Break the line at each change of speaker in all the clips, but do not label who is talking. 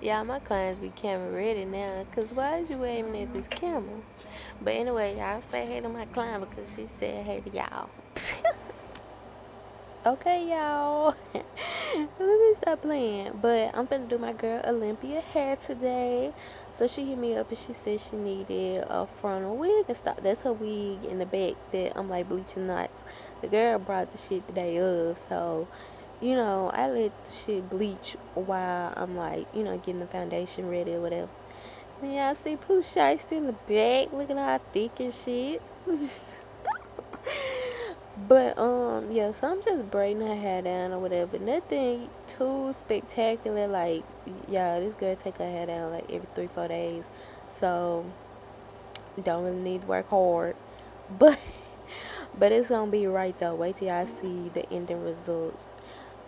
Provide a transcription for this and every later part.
Yeah, my clients be camera ready now. Cause why is you aiming at this camera? But anyway, y'all say hey to my client because she said hey to y'all. Okay, y'all. Let me stop playing. But I'm gonna do my girl Olympia hair today. So she hit me up and she said she needed a frontal wig and stuff. That's her wig in the back that I'm like bleaching knots. The girl brought the shit the day of, so I let the shit bleach while I'm like, getting the foundation ready or whatever. And y'all see Pooh Shiesty in the back looking all thick and shit. But yeah, so I'm just braiding her hair down or whatever. Nothing too spectacular. Like, yeah, this girl take her hair down like every 3-4 days, so don't really need to work hard. But but it's gonna be right though. Wait till y'all see the ending results.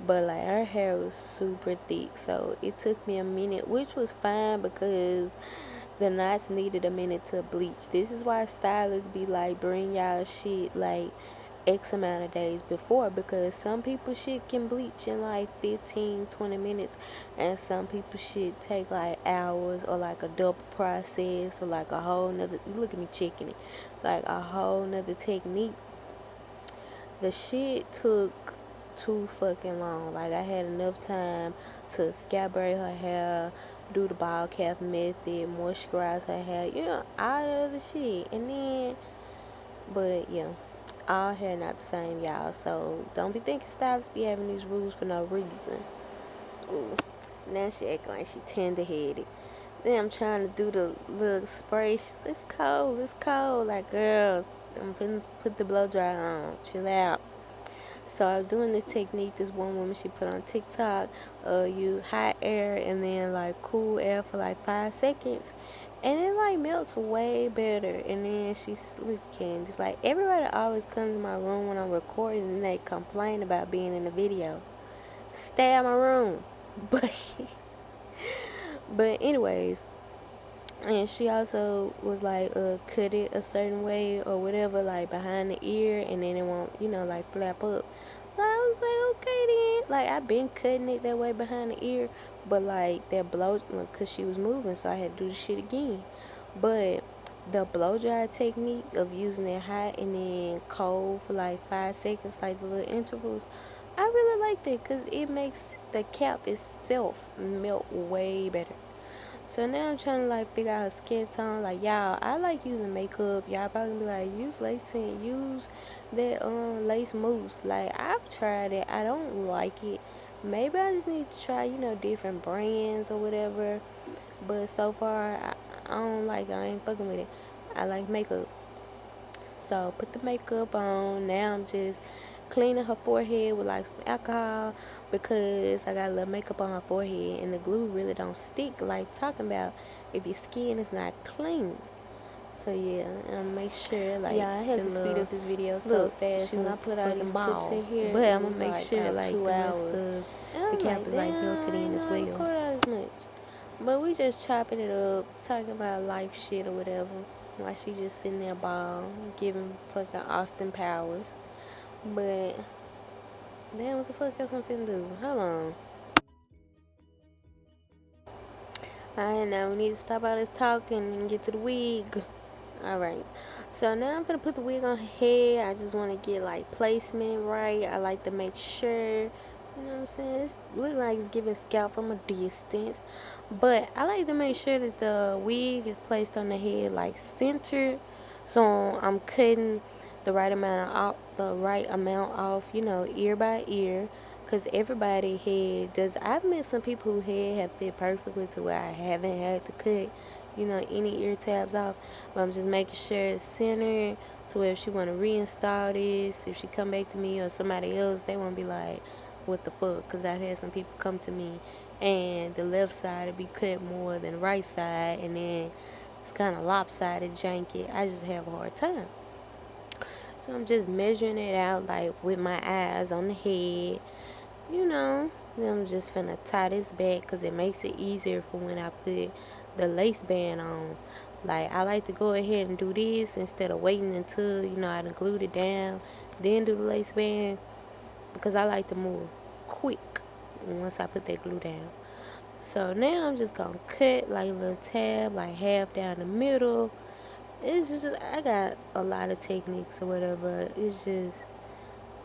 But like her hair was super thick, so it took me a minute, which was fine because the knots needed a minute to bleach. This is why stylists be like, bring y'all shit like X amount of days before, because some people shit can bleach in like 15-20 minutes, and some people shit take like hours or like a double process or like a whole nother, look at me checking it, like a whole nother technique. The shit took too fucking long. Like, I had enough time to scalp braid her hair, do the ball cap method, moisturize her hair, all the other shit. And then, but yeah, all hair not the same, y'all. So don't be thinking stylists be having these rules for no reason. Ooh, now she acting like she tender headed. Then I'm trying to do the little spray. She's, it's cold, it's cold. Like, girls, I'm finna put the blow dry on. Chill out. So I was doing this technique. This one woman she put on TikTok, use hot air and then like cool air for like 5 seconds, and it like melts way better. And then she's looking just like everybody always comes in my room when I'm recording and they complain about being in the video. Stay out my room, but but anyways, and she also was like, cut it a certain way or whatever, like behind the ear, and then it won't, like flap up. I was like, okay then. Like, I've been cutting it that way behind the ear, but like that blow, cause she was moving, so I had to do the shit again. But the blow dry technique of using it hot and then cold for like 5 seconds, like the little intervals, I really like that, cause it makes the cap itself melt way better. So now I'm trying to like figure out her skin tone. Like, y'all, I like using makeup. Y'all probably be like, use lace and use that lace mousse. Like, I've tried it. I don't like it. Maybe I just need to try, different brands or whatever. But so far, I don't like it. I ain't fucking with it. I like makeup. So put the makeup on. Now I'm just cleaning her forehead with like some alcohol because I got a little makeup on her forehead and the glue really don't stick, like talking about if your skin is not clean. So yeah, and make sure like, yeah, I had to speed up this video so fast when I put all these clips in here. But I'm gonna make sure like the rest of the cap is like melted in as well. Record all this much. But we just chopping it up, talking about life shit or whatever. While she just sitting there ball, giving fucking Austin Powers. But then what the fuck else I'm finna do? Hold on. I know we need to stop all this talking and get to the wig. Alright. So now I'm gonna put the wig on her head. I just wanna get like placement right. I like to make sure, you know what I'm saying? It look like it's giving scalp from a distance. But I like to make sure that the wig is placed on the head like centered. So I'm cutting the right amount off, ear by ear. Cause everybody head does. I've met some people who head have fit perfectly to where I haven't had to cut, any ear tabs off. But I'm just making sure it's centered so if she want to reinstall this, if she come back to me or somebody else, they won't be like, what the fuck? Because I've had some people come to me and the left side will be cut more than the right side, and then it's kind of lopsided, janky. I just have a hard time. So I'm just measuring it out like with my eyes on the head, Then I'm just finna tie this back because it makes it easier for when I put the lace band on. Like, I like to go ahead and do this instead of waiting until, I done glued it down, then do the lace band, because I like to move quick once I put that glue down. So now I'm just gonna cut like a little tab, like half down the middle. It's just, I got a lot of techniques or whatever. It's just,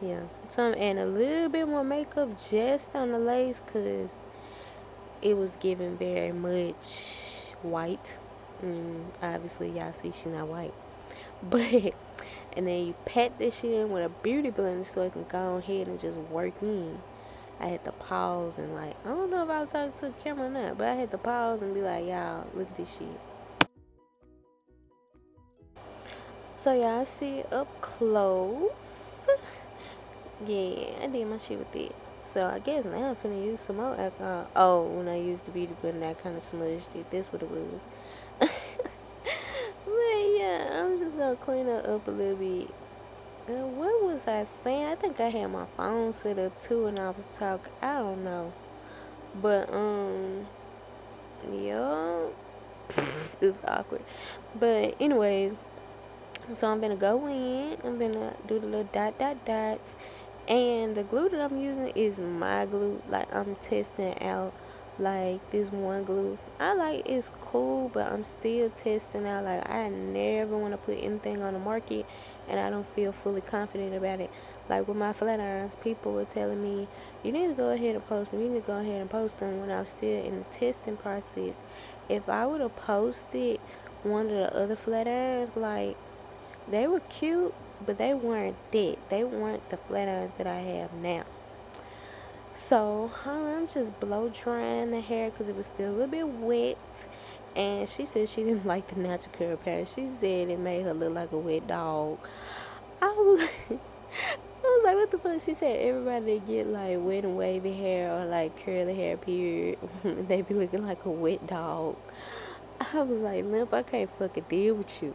yeah. So I'm adding a little bit more makeup just on the lace because it was giving very much white. Obviously, y'all see she's not white. But, and then you pat this shit in with a beauty blender so it can go ahead and just work in. I had to pause and like, I don't know if I was talking to the camera or not, but I had to pause and be like, y'all, look at this shit. So y'all see it up close. Yeah, I did my shit with it. So I guess now I'm finna use some more alcohol. Oh, when I used the beauty blender, I kind of smudged it. That's what it was. But yeah, I'm just gonna clean it up a little bit. What was I saying? I think I had my phone set up too and I was talking. I don't know. But yeah. It's awkward. But anyways, so I'm gonna go in. I'm gonna do the little dots. And the glue that I'm using is my glue. Like I'm testing out like this one glue. I like it's cool, but I'm still testing out. Like I never want to put anything on the market and I don't feel fully confident about it. Like with my flat irons, people were telling me you need to go ahead and post them. You need to go ahead and post them when I was still in the testing process. If I would have posted one of the other flat irons, like they were cute, but they weren't that. They weren't the flat irons that I have now. So I'm just blow drying the hair because it was still a little bit wet. And she said she didn't like the natural curl pattern. She said it made her look like a wet dog. I was, I was like, what the fuck? She said everybody that get like wet and wavy hair or like curly hair, period, they be looking like a wet dog. I was like, Limp, I can't fucking deal with you.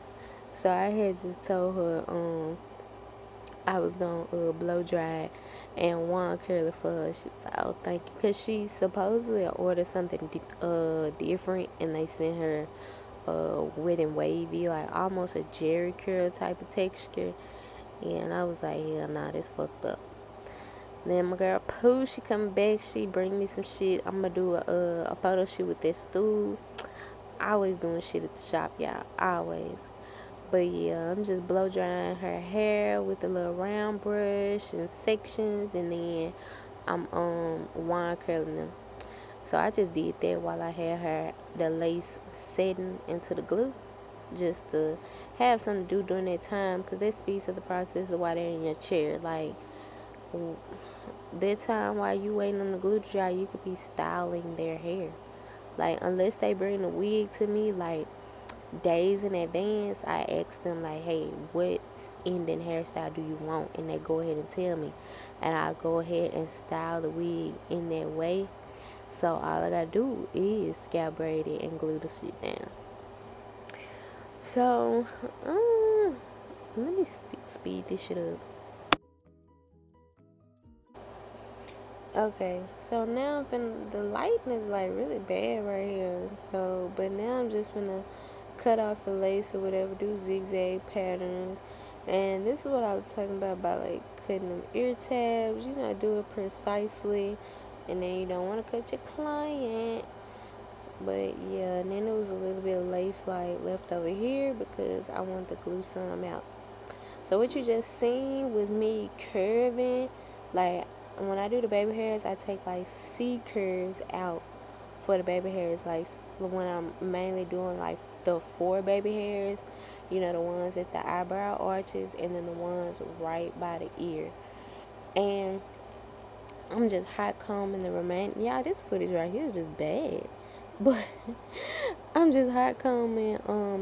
So I had just told her I was gonna blow dry and one curly for her. She was like, oh, thank you. Because she supposedly ordered something different and they sent her wet and wavy, like almost a Jerry curl type of texture. And I was like, yeah, nah, this fucked up. Then my girl Pooh, she come back, she bring me some shit. I'm gonna do a photo shoot with this stool. Always doing shit at the shop, y'all. Always. But yeah, I'm just blow drying her hair with a little round brush and sections, and then I'm wine curling them. So I just did that while I had her the lace setting into the glue, just to have something to do during that time, cause that speeds up the process of while they're in your chair. Like that time while you waiting on the glue to dry, you could be styling their hair. Like unless they bring the wig to me, like days in advance, I ask them like, hey, what ending hairstyle do you want? And they go ahead and tell me. And I go ahead and style the wig in that way. So all I gotta do is scalp braid it and glue the shit down. So, let me speed this shit up. Okay, so now the lighting is like really bad right here. So, but now I'm just gonna cut off the lace or whatever, do zigzag patterns. And this is what I was talking about like cutting them ear tabs. You know, do it precisely, and then you don't want to cut your client. But yeah, and then there was a little bit of lace like left over here because I wanted to glue some out. So what you just seen was me curving. Like when I do the baby hairs, I take like C curves out for the baby hairs. Like when I'm mainly doing like the 4 baby hairs, you know, the ones at the eyebrow arches, and then the ones right by the ear. And I'm just hot combing the remaining. Yeah, this footage right here is just bad. But I'm just hot combing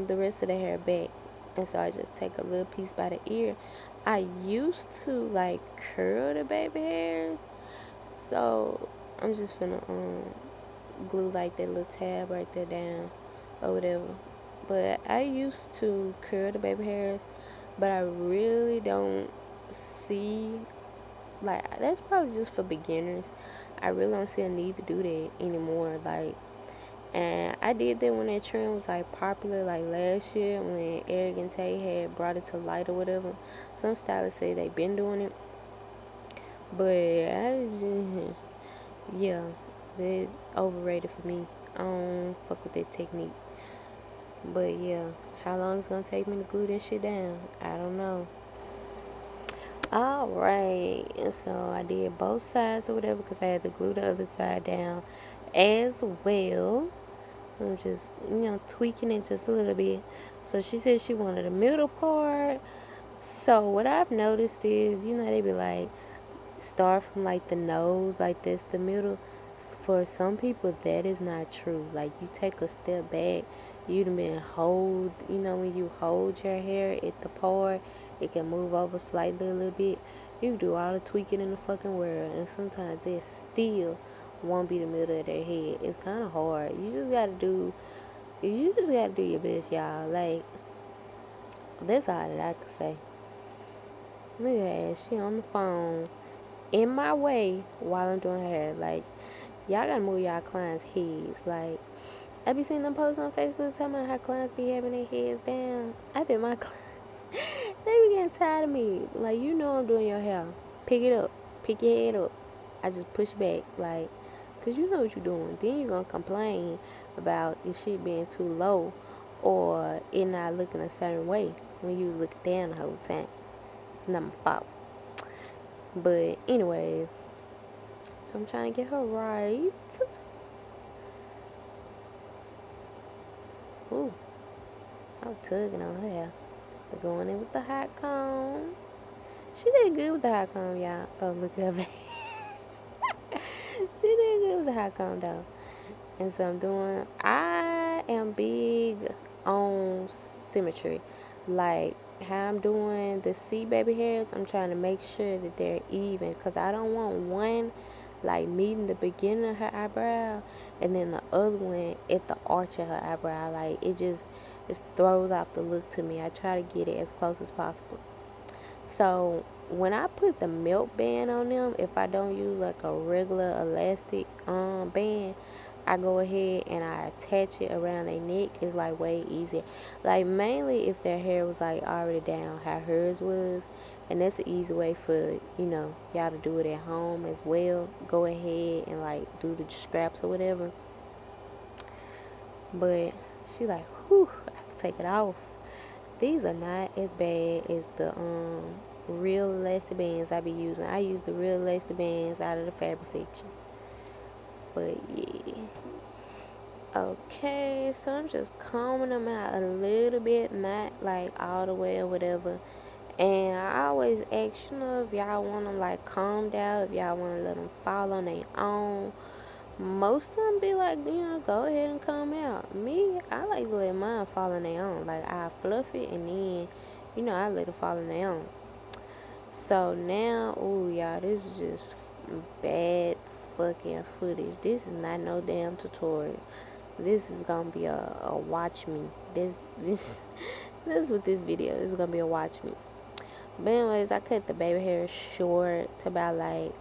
the rest of the hair back. And so I just take a little piece by the ear. I used to like curl the baby hairs. So I'm just gonna glue like that little tab right there down or whatever. But I used to curl the baby hairs, but I really don't see, like, that's probably just for beginners. I really don't see a need to do that anymore. Like, and I did that when that trend was like popular, like last year when Eric and Tay had brought it to light or whatever. Some stylists say they've been doing it, but I just, yeah, It's overrated for me. I don't fuck with that technique. But yeah, how long it's gonna take me to glue this shit down? I don't know. Alright, and so I did both sides or whatever because I had to glue the other side down as well. I'm just, tweaking it just a little bit. So she said she wanted the middle part. So what I've noticed is, they be like, start from like the nose, like this, the middle. For some people, that is not true. Like you take a step back, you'd been hold. When you hold your hair at the part, it can move over slightly a little bit. You can do all the tweaking in the fucking world, and sometimes it still won't be the middle of their head. It's kind of hard. You just gotta do your best, y'all. Like that's all that I can say. Look at her, she on the phone in my way while I'm doing her hair. Like, y'all gotta move y'all clients' heads. Like, I be seeing them posts on Facebook talking about how clients be having their heads down. I bet my clients, they be getting tired of me. Like, I'm doing your hair. Pick it up. Pick your head up. I just push back. Like, because you know what you're doing. Then you're gonna complain about your shit being too low or it not looking a certain way when you was looking down the whole time. It's not my fault. But anyway, so I'm trying to get her right. Ooh, I was tugging on her hair. But going in with the hot comb. She did good with the hot comb, y'all. Oh, look at her. She did good with the hot comb, though. And so I am big on symmetry. Like how I'm doing the C baby hairs, I'm trying to make sure that they're even. Because I don't want one like meeting the beginning of her eyebrow and then the other one at the arch of her eyebrow. Like it throws off the look to me. I try to get it as close as possible. So when I put the melt band on them, if I don't use like a regular elastic band, I go ahead and I attach it around their neck. It's like way easier. Like mainly if their hair was like already down how hers was, and that's an easy way for y'all to do it at home as well. Go ahead and like do the scraps or whatever. But she like, whew, I can take it off. These are not as bad as the real elastic bands I be using. I use the real elastic bands out of the fabric section. But yeah. Okay, so I'm just combing them out a little bit, not like all the way or whatever. And I always ask, if y'all want them like combed out, if y'all want to let them fall on their own. Most of them be like, go ahead and comb out. Me, I like to let mine fall on their own. Like, I fluff it and then, I let it fall on their own. So now, ooh, y'all, this is just bad fucking footage. This is not no damn tutorial. This is gonna be a watch me. This is what this video is gonna be, a watch me. But anyways, I cut the baby hair short to about like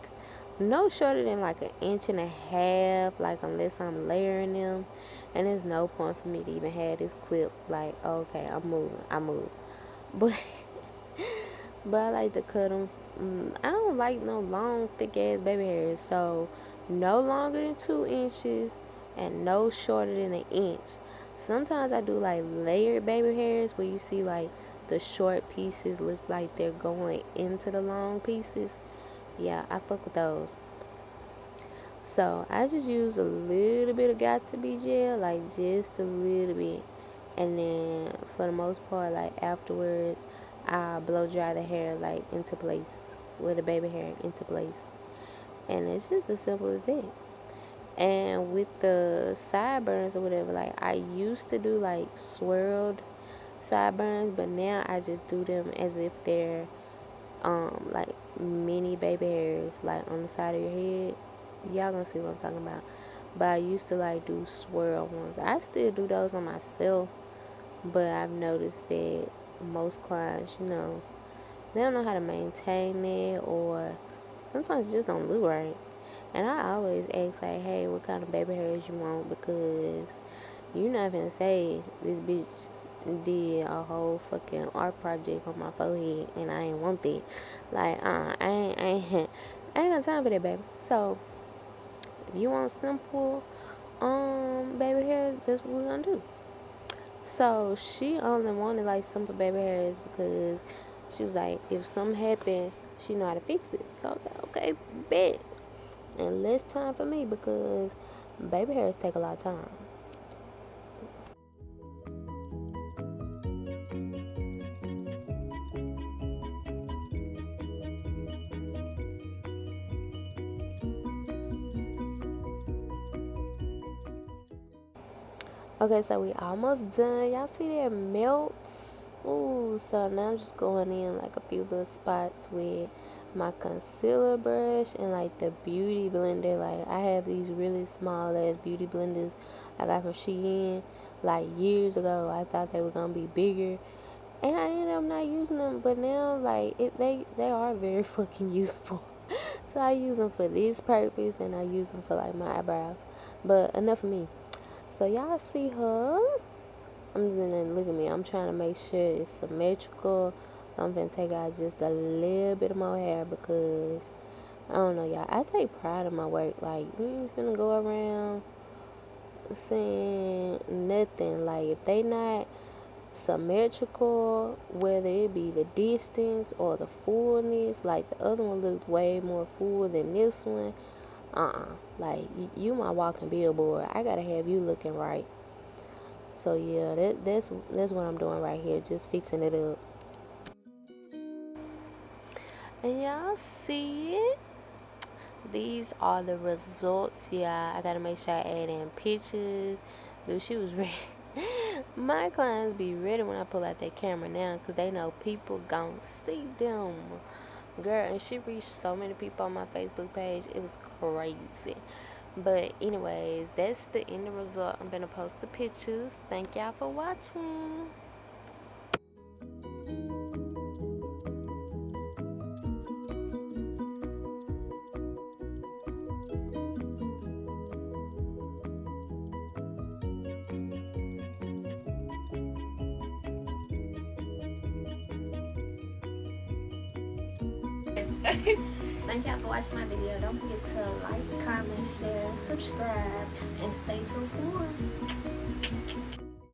no shorter than like an inch and a half, like unless I'm layering them. And there's no point for me to even have this clip. Like, okay, I move. But but I like to cut them. I don't like no long, thick ass baby hairs. So no longer than 2 inches and no shorter than an inch. Sometimes I do like layered baby hairs where you see like the short pieces look like they're going into the long pieces. Yeah, I fuck with those. So I just use a little bit of Got2b gel, like just a little bit. And then for the most part, like afterwards, I blow dry the hair like into place, with the baby hair into place. And it's just as simple as that. And with the sideburns or whatever, like I used to do like swirled sideburns, but now I just do them as if they're like mini baby hairs, like on the side of your head. Y'all gonna see what I'm talking about. But I used to like do swirl ones. I still do those on myself, but I've noticed that most clients, they don't know how to maintain it, or sometimes it just don't look right. And I always ask like, hey, what kind of baby hairs you want, because you're not gonna say this bitch did a whole fucking art project on my forehead and I ain't want that. Like, I ain't got time for that, baby. So if you want simple baby hairs, that's what we're gonna do. So she only wanted like simple baby hairs because she was like, if something happened, she know how to fix it. So I was like, okay, bet. And less time for me because baby hairs take a lot of time. Okay, so we almost done. Y'all see that melts? Ooh, so now I'm just going in like a few little spots with my concealer brush and like the beauty blender. Like I have these really small ass beauty blenders I got from Shein like years ago. I thought they were gonna be bigger, and I ended up not using them. But now like they are very fucking useful. So I use them for this purpose and I use them for like my eyebrows. But enough of me. So y'all see her. I'm just gonna look at me. I'm trying to make sure it's symmetrical. So I'm gonna take out just a little bit of more hair because I don't know, y'all. I take pride in my work. Like we ain't finna go around saying nothing. Like if they not symmetrical, whether it be the distance or the fullness, like the other one looked way more full than this one. Like you my walking billboard. I gotta have you looking right. So yeah, that's what I'm doing right here, just fixing it up. And y'all see it? These are the results. Yeah, I gotta make sure I add in pictures. Dude, she was ready. My clients be ready when I pull out that camera now, cause they know people gon' see them. Girl, and she reached so many people on my Facebook page. It was crazy. But anyways, that's the end result. I'm gonna post the pictures. Thank y'all for watching. Thank y'all for watching my video. Don't forget to like, comment, share, subscribe, and stay tuned for more.